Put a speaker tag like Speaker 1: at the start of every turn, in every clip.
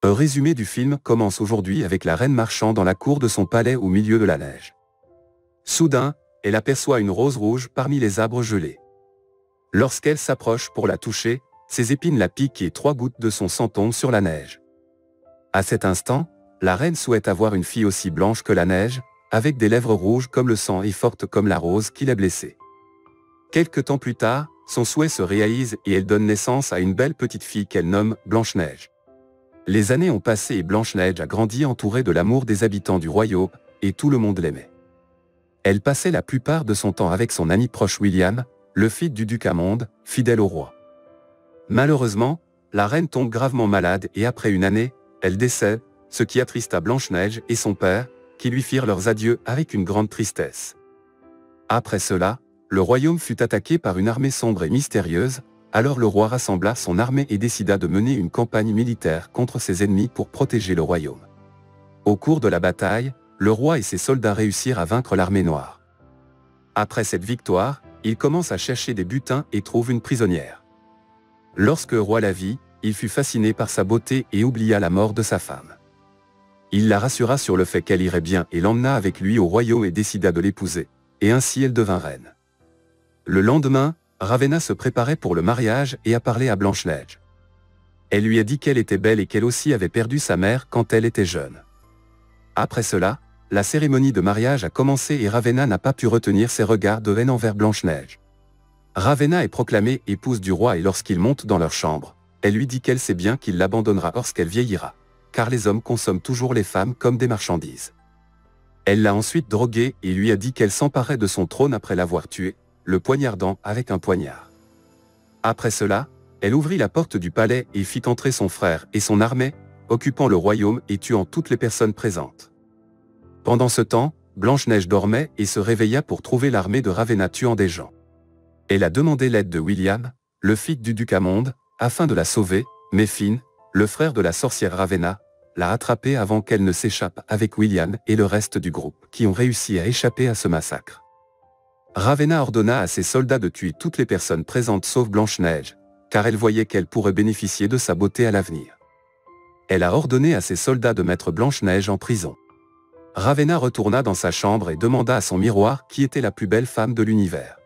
Speaker 1: Un résumé du film commence aujourd'hui avec la reine marchant dans la cour de son palais au milieu de la neige. Soudain, elle aperçoit une rose rouge parmi les arbres gelés. Lorsqu'elle s'approche pour la toucher, ses épines la piquent et 3 gouttes de son sang tombent sur la neige. À cet instant, la reine souhaite avoir une fille aussi blanche que la neige, avec des lèvres rouges comme le sang et forte comme la rose qui l'a blessée. Quelque temps plus tard, son souhait se réalise et elle donne naissance à une belle petite fille qu'elle nomme Blanche-Neige. Les années ont passé et Blanche-Neige a grandi entourée de l'amour des habitants du royaume, et tout le monde l'aimait. Elle passait la plupart de son temps avec son ami proche William, le fils du duc Amonde, fidèle au roi. Malheureusement, la reine tombe gravement malade et après une année, elle décède, ce qui attrista Blanche-Neige et son père, qui lui firent leurs adieux avec une grande tristesse. Après cela, le royaume fut attaqué par une armée sombre et mystérieuse, alors le roi rassembla son armée et décida de mener une campagne militaire contre ses ennemis pour protéger le royaume. Au cours de la bataille, le roi et ses soldats réussirent à vaincre l'armée noire. Après cette victoire, il commence à chercher des butins et trouve une prisonnière. Lorsque le roi la vit, il fut fasciné par sa beauté et oublia la mort de sa femme. Il la rassura sur le fait qu'elle irait bien et l'emmena avec lui au royaume et décida de l'épouser, et ainsi elle devint reine. Le lendemain, Ravenna se préparait pour le mariage et a parlé à Blanche-Neige. Elle lui a dit qu'elle était belle et qu'elle aussi avait perdu sa mère quand elle était jeune. Après cela, la cérémonie de mariage a commencé et Ravenna n'a pas pu retenir ses regards de haine envers Blanche-Neige. Ravenna est proclamée épouse du roi et lorsqu'ils montent dans leur chambre, elle lui dit qu'elle sait bien qu'il l'abandonnera lorsqu'elle vieillira, car les hommes consomment toujours les femmes comme des marchandises. Elle l'a ensuite droguée et lui a dit qu'elle s'emparait de son trône après l'avoir tué, le poignardant avec un poignard. Après cela, elle ouvrit la porte du palais et fit entrer son frère et son armée, occupant le royaume et tuant toutes les personnes présentes. Pendant ce temps, Blanche-Neige dormait et se réveilla pour trouver l'armée de Ravenna tuant des gens. Elle a demandé l'aide de William, le fils du duc Amonde, afin de la sauver, mais Finn, le frère de la sorcière Ravenna, l'a attrapée avant qu'elle ne s'échappe avec William et le reste du groupe qui ont réussi à échapper à ce massacre. Ravenna ordonna à ses soldats de tuer toutes les personnes présentes sauf Blanche-Neige, car elle voyait qu'elle pourrait bénéficier de sa beauté à l'avenir. Elle a ordonné à ses soldats de mettre Blanche-Neige en prison. Ravenna retourna dans sa chambre et demanda à son miroir qui était la plus belle femme de l'univers.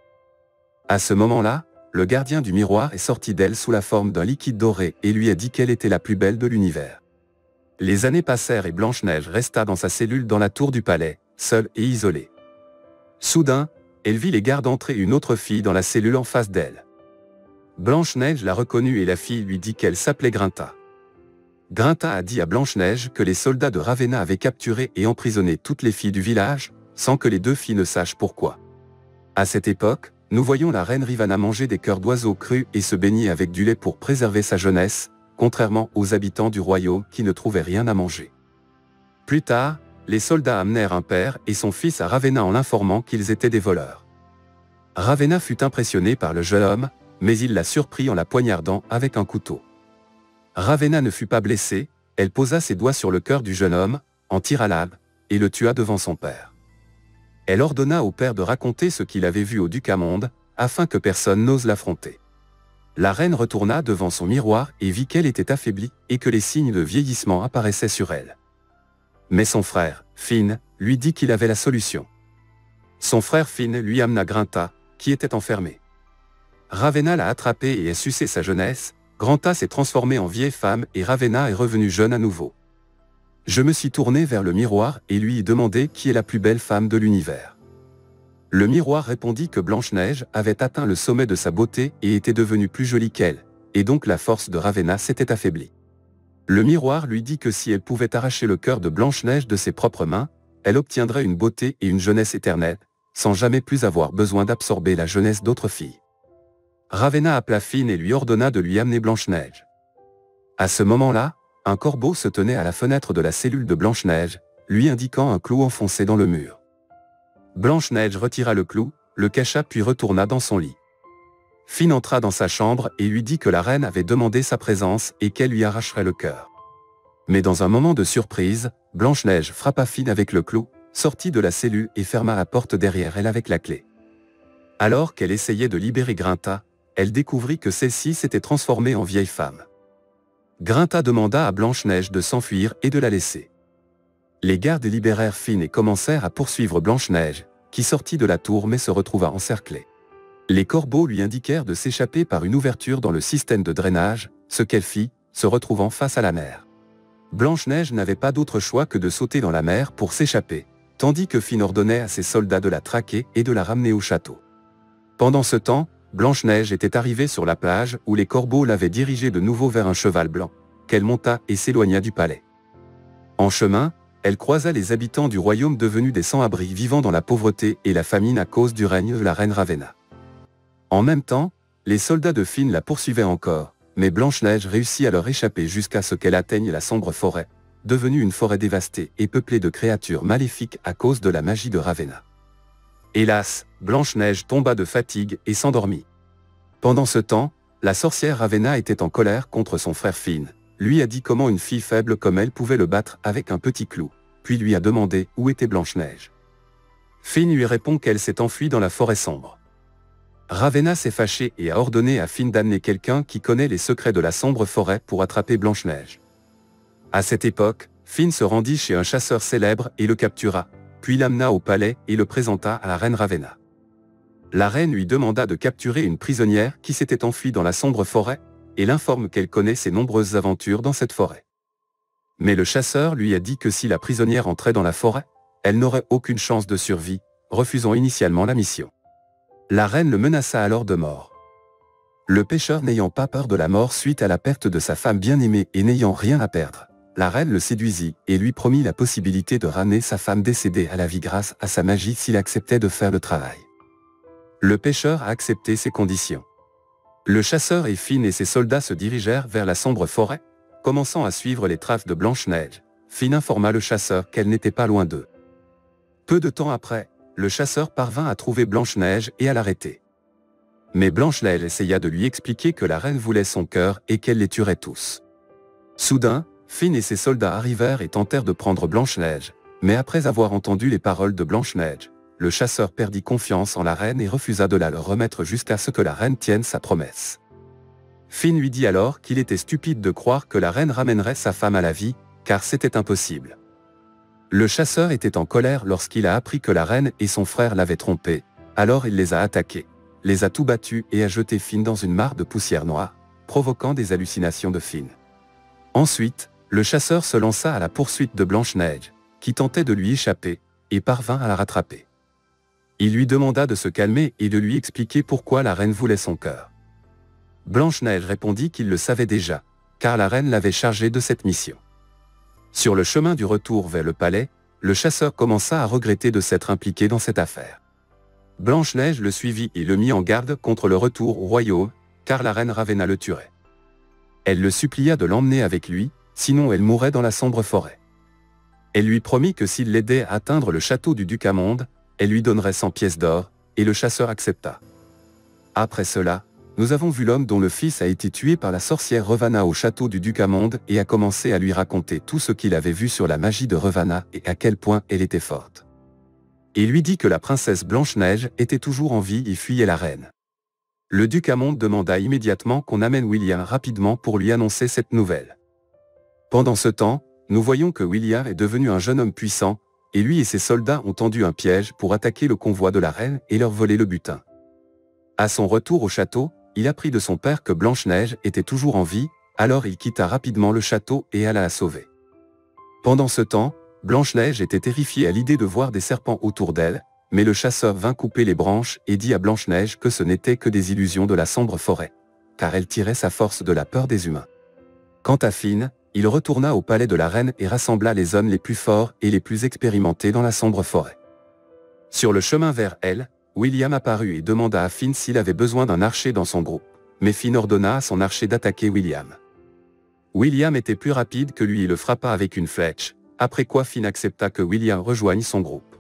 Speaker 1: À ce moment-là, le gardien du miroir est sorti d'elle sous la forme d'un liquide doré et lui a dit qu'elle était la plus belle de l'univers. Les années passèrent et Blanche-Neige resta dans sa cellule dans la tour du palais, seule et isolée. Soudain, elle vit les gardes entrer une autre fille dans la cellule en face d'elle. Blanche-Neige l'a reconnue et la fille lui dit qu'elle s'appelait Grinta. Grinta a dit à Blanche-Neige que les soldats de Ravenna avaient capturé et emprisonné toutes les filles du village, sans que les 2 filles ne sachent pourquoi. À cette époque, nous voyons la reine Ravenna manger des cœurs d'oiseaux crus et se baigner avec du lait pour préserver sa jeunesse, contrairement aux habitants du royaume qui ne trouvaient rien à manger. Plus tard, les soldats amenèrent un père et son fils à Ravenna en l'informant qu'ils étaient des voleurs. Ravenna fut impressionné par le jeune homme, mais il l'a surpris en la poignardant avec un couteau. Ravenna ne fut pas blessée, elle posa ses doigts sur le cœur du jeune homme, en tira l'âme, et le tua devant son père. Elle ordonna au père de raconter ce qu'il avait vu au duc Amonde, afin que personne n'ose l'affronter. La reine retourna devant son miroir et vit qu'elle était affaiblie et que les signes de vieillissement apparaissaient sur elle. Mais son frère, Finn, lui dit qu'il avait la solution. Son frère Finn lui amena Grinta, qui était enfermée. Ravenna l'a attrapée et a sucé sa jeunesse, Grinta s'est transformée en vieille femme et Ravenna est revenue jeune à nouveau. Je me suis tourné vers le miroir et lui ai demandé qui est la plus belle femme de l'univers. Le miroir répondit que Blanche-Neige avait atteint le sommet de sa beauté et était devenue plus jolie qu'elle, et donc la force de Ravenna s'était affaiblie. Le miroir lui dit que si elle pouvait arracher le cœur de Blanche-Neige de ses propres mains, elle obtiendrait une beauté et une jeunesse éternelle, sans jamais plus avoir besoin d'absorber la jeunesse d'autres filles. Ravenna appela Finn et lui ordonna de lui amener Blanche-Neige. À ce moment-là, un corbeau se tenait à la fenêtre de la cellule de Blanche-Neige, lui indiquant un clou enfoncé dans le mur. Blanche-Neige retira le clou, le cacha puis retourna dans son lit. Finn entra dans sa chambre et lui dit que la reine avait demandé sa présence et qu'elle lui arracherait le cœur. Mais dans un moment de surprise, Blanche-Neige frappa Finn avec le clou, sortit de la cellule et ferma la porte derrière elle avec la clé. Alors qu'elle essayait de libérer Grinta, elle découvrit que celle-ci s'était transformée en vieille femme. Grinta demanda à Blanche-Neige de s'enfuir et de la laisser. Les gardes libérèrent Finn et commencèrent à poursuivre Blanche-Neige, qui sortit de la tour mais se retrouva encerclée. Les corbeaux lui indiquèrent de s'échapper par une ouverture dans le système de drainage, ce qu'elle fit, se retrouvant face à la mer. Blanche-Neige n'avait pas d'autre choix que de sauter dans la mer pour s'échapper, tandis que Finn ordonnait à ses soldats de la traquer et de la ramener au château. Pendant ce temps, Blanche-Neige était arrivée sur la plage où les corbeaux l'avaient dirigée de nouveau vers un cheval blanc, qu'elle monta et s'éloigna du palais. En chemin, elle croisa les habitants du royaume devenus des sans-abri vivant dans la pauvreté et la famine à cause du règne de la reine Ravenna. En même temps, les soldats de Finn la poursuivaient encore, mais Blanche-Neige réussit à leur échapper jusqu'à ce qu'elle atteigne la sombre forêt, devenue une forêt dévastée et peuplée de créatures maléfiques à cause de la magie de Ravenna. Hélas, Blanche-Neige tomba de fatigue et s'endormit. Pendant ce temps, la sorcière Ravenna était en colère contre son frère Finn, lui a dit comment une fille faible comme elle pouvait le battre avec un petit clou, puis lui a demandé où était Blanche-Neige. Finn lui répond qu'elle s'est enfuie dans la forêt sombre. Ravenna s'est fâchée et a ordonné à Finn d'amener quelqu'un qui connaît les secrets de la sombre forêt pour attraper Blanche-Neige. À cette époque, Finn se rendit chez un chasseur célèbre et le captura, puis l'amena au palais et le présenta à la reine Ravenna. La reine lui demanda de capturer une prisonnière qui s'était enfuie dans la sombre forêt, et l'informe qu'elle connaît ses nombreuses aventures dans cette forêt. Mais le chasseur lui a dit que si la prisonnière entrait dans la forêt, elle n'aurait aucune chance de survie, refusant initialement la mission. La reine le menaça alors de mort. Le pêcheur n'ayant pas peur de la mort suite à la perte de sa femme bien-aimée et n'ayant rien à perdre, la reine le séduisit et lui promit la possibilité de ramener sa femme décédée à la vie grâce à sa magie s'il acceptait de faire le travail. Le pêcheur a accepté ces conditions. Le chasseur et Finn et ses soldats se dirigèrent vers la sombre forêt, commençant à suivre les traces de Blanche-Neige. Finn informa le chasseur qu'elle n'était pas loin d'eux. Peu de temps après, le chasseur parvint à trouver Blanche-Neige et à l'arrêter. Mais Blanche-Neige essaya de lui expliquer que la reine voulait son cœur et qu'elle les tuerait tous. Soudain, Finn et ses soldats arrivèrent et tentèrent de prendre Blanche-Neige, mais après avoir entendu les paroles de Blanche-Neige, le chasseur perdit confiance en la reine et refusa de la leur remettre jusqu'à ce que la reine tienne sa promesse. Finn lui dit alors qu'il était stupide de croire que la reine ramènerait sa femme à la vie, car c'était impossible. Le chasseur était en colère lorsqu'il a appris que la reine et son frère l'avaient trompé, alors il les a attaqués, les a tout battus et a jeté Finn dans une mare de poussière noire, provoquant des hallucinations de Finn. Ensuite, le chasseur se lança à la poursuite de Blanche-Neige, qui tentait de lui échapper, et parvint à la rattraper. Il lui demanda de se calmer et de lui expliquer pourquoi la reine voulait son cœur. Blanche-Neige répondit qu'il le savait déjà, car la reine l'avait chargé de cette mission. Sur le chemin du retour vers le palais, le chasseur commença à regretter de s'être impliqué dans cette affaire. Blanche-Neige le suivit et le mit en garde contre le retour au royaume, car la reine Ravenna le tuerait. Elle le supplia de l'emmener avec lui, sinon elle mourrait dans la sombre forêt. Elle lui promit que s'il l'aidait à atteindre le château du duc Amonde, elle lui donnerait 100 pièces d'or, et le chasseur accepta. Après cela, nous avons vu l'homme dont le fils a été tué par la sorcière Ravenna au château du duc Amonde et a commencé à lui raconter tout ce qu'il avait vu sur la magie de Ravenna et à quel point elle était forte. Il lui dit que la princesse Blanche-Neige était toujours en vie et fuyait la reine. Le duc Amonde demanda immédiatement qu'on amène William rapidement pour lui annoncer cette nouvelle. Pendant ce temps, nous voyons que William est devenu un jeune homme puissant, et lui et ses soldats ont tendu un piège pour attaquer le convoi de la reine et leur voler le butin. À son retour au château, il apprit de son père que Blanche-Neige était toujours en vie, alors il quitta rapidement le château et alla la sauver. Pendant ce temps, Blanche-Neige était terrifiée à l'idée de voir des serpents autour d'elle, mais le chasseur vint couper les branches et dit à Blanche-Neige que ce n'était que des illusions de la sombre forêt, car elle tirait sa force de la peur des humains. Quant à Finn, il retourna au palais de la reine et rassembla les hommes les plus forts et les plus expérimentés dans la sombre forêt. Sur le chemin vers elle, William apparut et demanda à Finn s'il avait besoin d'un archer dans son groupe, mais Finn ordonna à son archer d'attaquer William. William était plus rapide que lui et le frappa avec une flèche, après quoi Finn accepta que William rejoigne son groupe.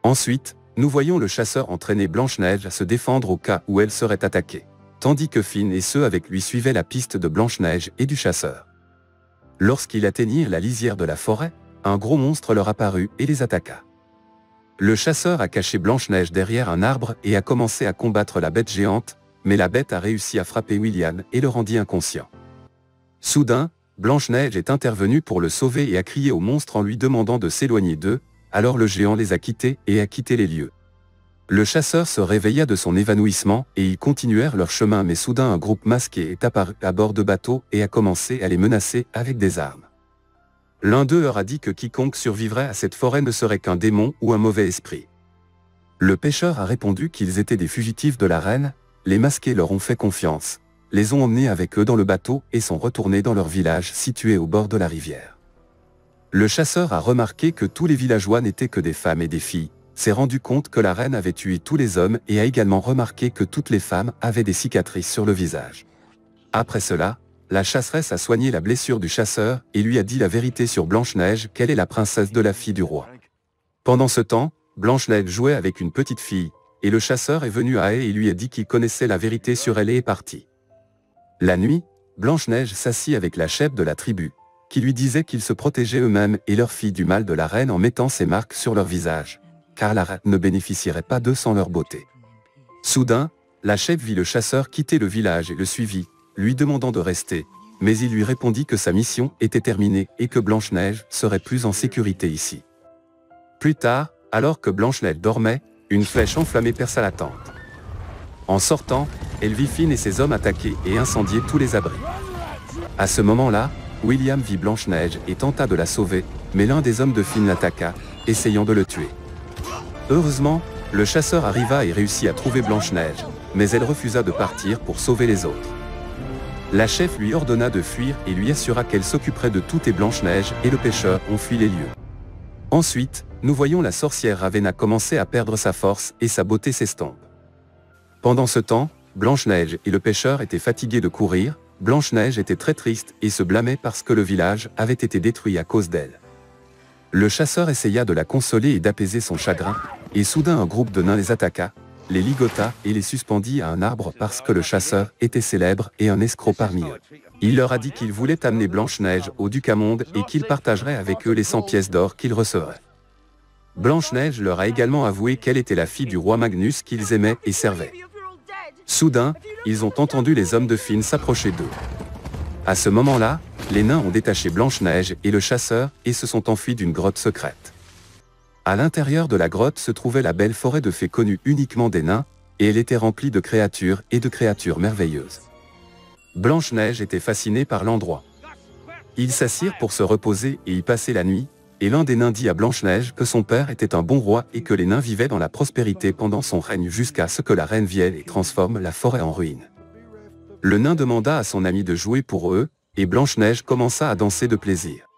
Speaker 1: Ensuite, nous voyons le chasseur entraîner Blanche-Neige à se défendre au cas où elle serait attaquée, tandis que Finn et ceux avec lui suivaient la piste de Blanche-Neige et du chasseur. Lorsqu'ils atteignirent la lisière de la forêt, un gros monstre leur apparut et les attaqua. Le chasseur a caché Blanche-Neige derrière un arbre et a commencé à combattre la bête géante, mais la bête a réussi à frapper William et le rendit inconscient. Soudain, Blanche-Neige est intervenue pour le sauver et a crié au monstre en lui demandant de s'éloigner d'eux, alors le géant les a quittés et a quitté les lieux. Le chasseur se réveilla de son évanouissement et ils continuèrent leur chemin, mais soudain un groupe masqué est apparu à bord de bateaux et a commencé à les menacer avec des armes. L'un d'eux leur a dit que quiconque survivrait à cette forêt ne serait qu'un démon ou un mauvais esprit. Le pêcheur a répondu qu'ils étaient des fugitifs de la reine, les masqués leur ont fait confiance, les ont emmenés avec eux dans le bateau et sont retournés dans leur village situé au bord de la rivière. Le chasseur a remarqué que tous les villageois n'étaient que des femmes et des filles, s'est rendu compte que la reine avait tué tous les hommes et a également remarqué que toutes les femmes avaient des cicatrices sur le visage. Après cela, la chasseresse a soigné la blessure du chasseur et lui a dit la vérité sur Blanche-Neige, qu'elle est la princesse de la fille du roi. Pendant ce temps, Blanche-Neige jouait avec une petite fille, et le chasseur est venu à elle et lui a dit qu'il connaissait la vérité sur elle et est parti. La nuit, Blanche-Neige s'assit avec la chef de la tribu, qui lui disait qu'ils se protégeaient eux-mêmes et leur fille du mal de la reine en mettant ses marques sur leur visage, car la reine ne bénéficierait pas d'eux sans leur beauté. Soudain, la chef vit le chasseur quitter le village et le suivit, lui demandant de rester, mais il lui répondit que sa mission était terminée et que Blanche-Neige serait plus en sécurité ici. Plus tard, alors que Blanche-Neige dormait, une flèche enflammée perça la tente. En sortant, elle vit Finn et ses hommes attaquer et incendier tous les abris. À ce moment-là, William vit Blanche-Neige et tenta de la sauver, mais l'un des hommes de Finn l'attaqua, essayant de le tuer. Heureusement, le chasseur arriva et réussit à trouver Blanche-Neige, mais elle refusa de partir pour sauver les autres. La chef lui ordonna de fuir et lui assura qu'elle s'occuperait de tout et Blanche-Neige et le pêcheur ont fui les lieux. Ensuite, nous voyons la sorcière Ravenna commencer à perdre sa force et sa beauté s'estompe. Pendant ce temps, Blanche-Neige et le pêcheur étaient fatigués de courir, Blanche-Neige était très triste et se blâmait parce que le village avait été détruit à cause d'elle. Le chasseur essaya de la consoler et d'apaiser son chagrin, et soudain un groupe de nains les attaqua, les ligota et les suspendit à un arbre parce que le chasseur était célèbre et un escroc parmi eux. Il leur a dit qu'il voulait amener Blanche-Neige au Ducamonde et qu'il partagerait avec eux les 100 pièces d'or qu'ils recevraient. Blanche-Neige leur a également avoué qu'elle était la fille du roi Magnus qu'ils aimaient et servaient. Soudain, ils ont entendu les hommes de Finn s'approcher d'eux. À ce moment-là, les nains ont détaché Blanche-Neige et le chasseur et se sont enfuis d'une grotte secrète. À l'intérieur de la grotte se trouvait la belle forêt de fées connue uniquement des nains, et elle était remplie de créatures et de créatures merveilleuses. Blanche-Neige était fascinée par l'endroit. Ils s'assirent pour se reposer et y passer la nuit, et l'un des nains dit à Blanche-Neige que son père était un bon roi et que les nains vivaient dans la prospérité pendant son règne jusqu'à ce que la reine vienne et transforme la forêt en ruine. Le nain demanda à son ami de jouer pour eux, et Blanche-Neige commença à danser de plaisir.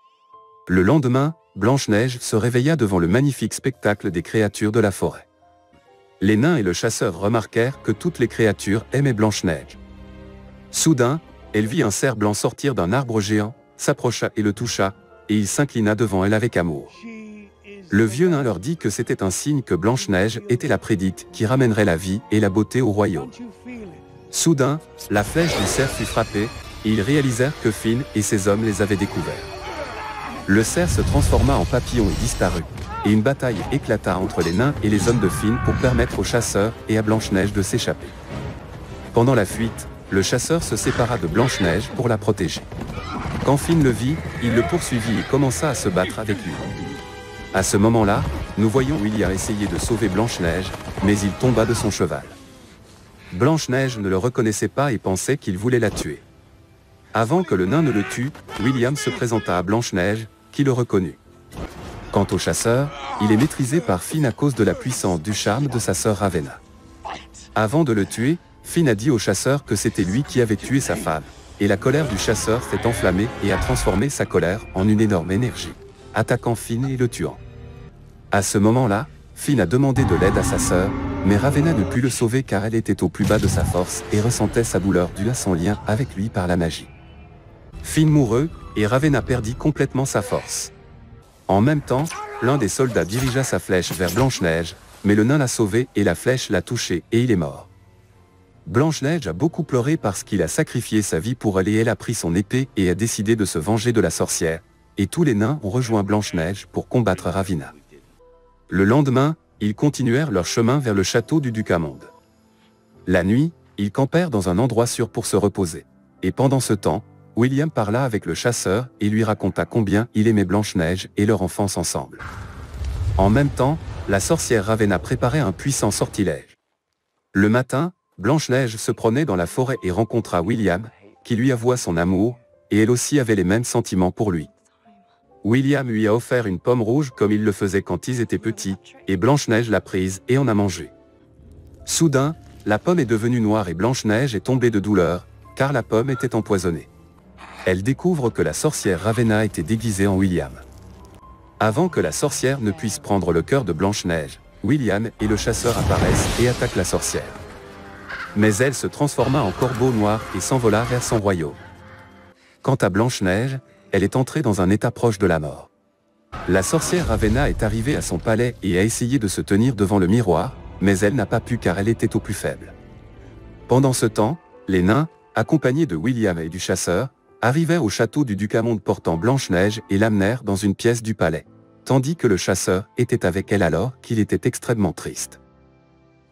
Speaker 1: Le lendemain, Blanche-Neige se réveilla devant le magnifique spectacle des créatures de la forêt. Les nains et le chasseur remarquèrent que toutes les créatures aimaient Blanche-Neige. Soudain, elle vit un cerf blanc sortir d'un arbre géant, s'approcha et le toucha, et il s'inclina devant elle avec amour. Le vieux nain leur dit que c'était un signe que Blanche-Neige était la prédite qui ramènerait la vie et la beauté au royaume. Soudain, la flèche du cerf fut frappée, et ils réalisèrent que Finn et ses hommes les avaient découverts. Le cerf se transforma en papillon et disparut, et une bataille éclata entre les nains et les hommes de Finn pour permettre aux chasseurs et à Blanche-Neige de s'échapper. Pendant la fuite, le chasseur se sépara de Blanche-Neige pour la protéger. Quand Finn le vit, il le poursuivit et commença à se battre avec lui. À ce moment-là, nous voyons William essayer de sauver Blanche-Neige, mais il tomba de son cheval. Blanche-Neige ne le reconnaissait pas et pensait qu'il voulait la tuer. Avant que le nain ne le tue, William se présenta à Blanche-Neige, qui le reconnut. Quant au chasseur, il est maîtrisé par Finn à cause de la puissance du charme de sa sœur Ravenna. Avant de le tuer, Finn a dit au chasseur que c'était lui qui avait tué sa femme, et la colère du chasseur s'est enflammée et a transformé sa colère en une énorme énergie, attaquant Finn et le tuant. À ce moment-là, Finn a demandé de l'aide à sa sœur, mais Ravenna ne put le sauver car elle était au plus bas de sa force et ressentait sa douleur due à son lien avec lui par la magie. Finn mourut, et Ravenna perdit complètement sa force. En même temps, l'un des soldats dirigea sa flèche vers Blanche-Neige, mais le nain l'a sauvé et la flèche l'a touché et il est mort. Blanche-Neige a beaucoup pleuré parce qu'il a sacrifié sa vie pour elle et elle a pris son épée et a décidé de se venger de la sorcière, et tous les nains ont rejoint Blanche-Neige pour combattre Ravenna. Le lendemain, ils continuèrent leur chemin vers le château du Ducamonde. La nuit, ils campèrent dans un endroit sûr pour se reposer. Et pendant ce temps, William parla avec le chasseur et lui raconta combien il aimait Blanche-Neige et leur enfance ensemble. En même temps, la sorcière Ravenna préparait un puissant sortilège. Le matin, Blanche-Neige se promenait dans la forêt et rencontra William, qui lui avoua son amour, et elle aussi avait les mêmes sentiments pour lui. William lui a offert une pomme rouge comme il le faisait quand ils étaient petits, et Blanche-Neige l'a prise et en a mangé. Soudain, la pomme est devenue noire et Blanche-Neige est tombée de douleur, car la pomme était empoisonnée. Elle découvre que la sorcière Ravenna était déguisée en William. Avant que la sorcière ne puisse prendre le cœur de Blanche-Neige, William et le chasseur apparaissent et attaquent la sorcière. Mais elle se transforma en corbeau noir et s'envola vers son royaume. Quant à Blanche-Neige, elle est entrée dans un état proche de la mort. La sorcière Ravenna est arrivée à son palais et a essayé de se tenir devant le miroir, mais elle n'a pas pu car elle était au plus faible. Pendant ce temps, les nains, accompagnés de William et du chasseur, arrivèrent au château du duc Amonde portant Blanche-Neige et l'amenèrent dans une pièce du palais, tandis que le chasseur était avec elle alors qu'il était extrêmement triste.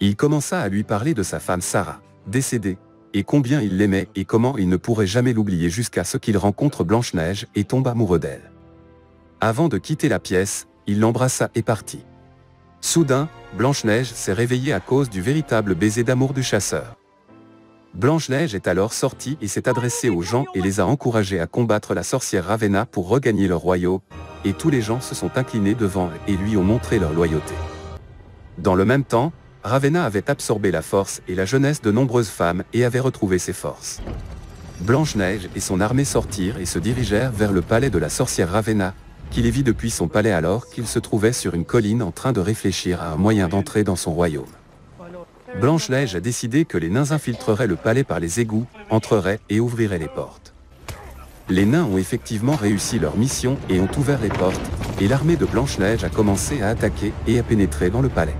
Speaker 1: Il commença à lui parler de sa femme Sarah, décédée, et combien il l'aimait et comment il ne pourrait jamais l'oublier jusqu'à ce qu'il rencontre Blanche-Neige et tombe amoureux d'elle. Avant de quitter la pièce, il l'embrassa et partit. Soudain, Blanche-Neige s'est réveillée à cause du véritable baiser d'amour du chasseur. Blanche-Neige est alors sortie et s'est adressée aux gens et les a encouragés à combattre la sorcière Ravenna pour regagner leur royaume, et tous les gens se sont inclinés devant elle et lui ont montré leur loyauté. Dans le même temps, Ravenna avait absorbé la force et la jeunesse de nombreuses femmes et avait retrouvé ses forces. Blanche-Neige et son armée sortirent et se dirigèrent vers le palais de la sorcière Ravenna, qui les vit depuis son palais alors qu'il se trouvait sur une colline en train de réfléchir à un moyen d'entrer dans son royaume. Blanche-Neige a décidé que les nains infiltreraient le palais par les égouts, entreraient et ouvriraient les portes. Les nains ont effectivement réussi leur mission et ont ouvert les portes, et l'armée de Blanche-Neige a commencé à attaquer et à pénétrer dans le palais.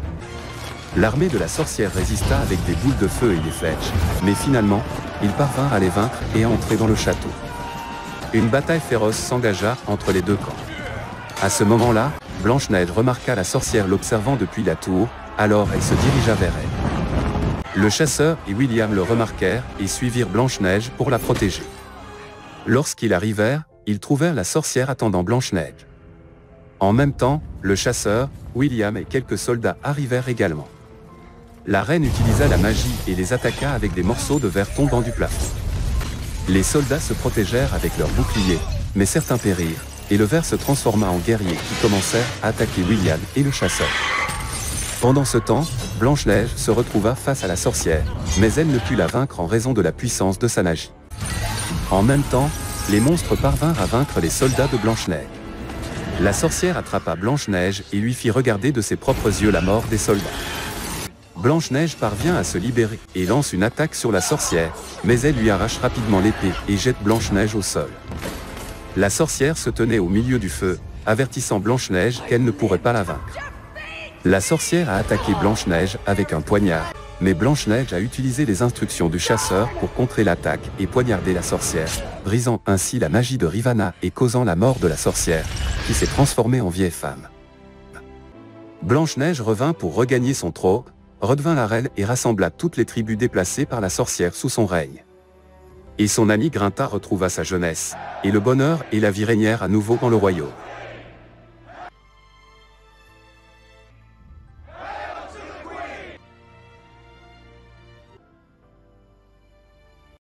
Speaker 1: L'armée de la sorcière résista avec des boules de feu et des flèches, mais finalement, ils parvinrent à les vaincre et à entrer dans le château. Une bataille féroce s'engagea entre les deux camps. À ce moment-là, Blanche-Neige remarqua la sorcière l'observant depuis la tour, alors elle se dirigea vers elle. Le chasseur et William le remarquèrent et suivirent Blanche-Neige pour la protéger. Lorsqu'ils arrivèrent, ils trouvèrent la sorcière attendant Blanche-Neige. En même temps, le chasseur, William et quelques soldats arrivèrent également. La reine utilisa la magie et les attaqua avec des morceaux de verre tombant du plafond. Les soldats se protégèrent avec leurs boucliers, mais certains périrent, et le verre se transforma en guerriers qui commencèrent à attaquer William et le chasseur. Pendant ce temps, Blanche-Neige se retrouva face à la sorcière, mais elle ne put la vaincre en raison de la puissance de sa magie. En même temps, les monstres parvinrent à vaincre les soldats de Blanche-Neige. La sorcière attrapa Blanche-Neige et lui fit regarder de ses propres yeux la mort des soldats. Blanche-Neige parvient à se libérer et lance une attaque sur la sorcière, mais elle lui arrache rapidement l'épée et jette Blanche-Neige au sol. La sorcière se tenait au milieu du feu, avertissant Blanche-Neige qu'elle ne pourrait pas la vaincre. La sorcière a attaqué Blanche-Neige avec un poignard, mais Blanche-Neige a utilisé les instructions du chasseur pour contrer l'attaque et poignarder la sorcière, brisant ainsi la magie de Ravenna et causant la mort de la sorcière, qui s'est transformée en vieille femme. Blanche-Neige revint pour regagner son trône, redevint la reine et rassembla toutes les tribus déplacées par la sorcière sous son règne. Et son ami Grinta retrouva sa jeunesse, et le bonheur et la vie régnèrent à nouveau dans le royaume.